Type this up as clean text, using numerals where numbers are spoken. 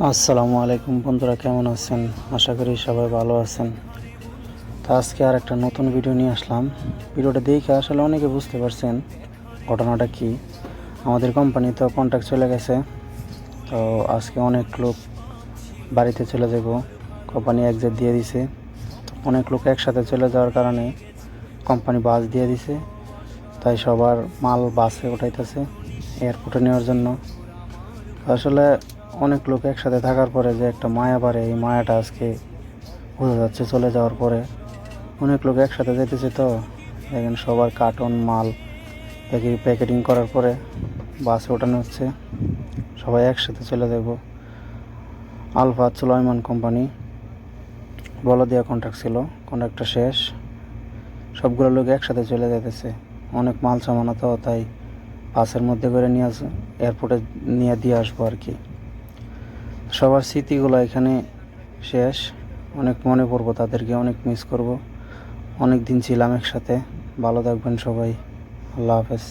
আসসালামু আলাইকুম বন্ধুরা, কেমন আছেন? আশা করি সবাই ভালো আছেন। তো আজকে আর একটা নতুন ভিডিও নিয়ে আসলাম। ভিডিওটা দেখে আসলে অনেকে বুঝতে পারছেন ঘটনাটা কি। আমাদের কোম্পানি তো কন্ট্রাক্ট চলে গেছে। তো আজকে অনেক লোক বাড়িতে চলে যাব, কোম্পানি এক্সিট দিয়ে দিছে। অনেক লোক একসাথে চলে যাওয়ার কারণে কোম্পানি বাস দিয়ে দিছে, তাই সবার মাল বাসে উঠাইতেছে এয়ারপোর্টে নেওয়ার জন্য। আসলে অনেক লোক একসাথে থাকার পরে যে একটা মায়া বাড়ে, এই মায়াটা আজকে বোঝা যাচ্ছে চলে যাওয়ার পরে। অনেক লোক একসাথে যেতেছে, তো দেখেন সবার কার্টন মাল প্যাকেটিং করার পরে বাসে ওঠানো হচ্ছে, সবাই একসাথে চলে যাব। আলফা সুলাইমান কোম্পানি বলদিয়া কন্ট্রাক্ট ছিল, কন্ট্রাক্টটা শেষ, সবগুলো লোক একসাথে চলে যেতেছে। অনেক মাল সামানো, তো তাই বাসের মধ্যে করে নিয়ে এয়ারপোর্টে নিয়ে দিয়ে আসবো আর কি। সবার স্মৃতিগুলো এখানে শেষ। অনেক মনে পড়বো তাদেরকে, অনেক মিস করব। অনেক দিন ছিলাম একসাথে। ভালো থাকবেন সবাই। আল্লাহ হাফেজ।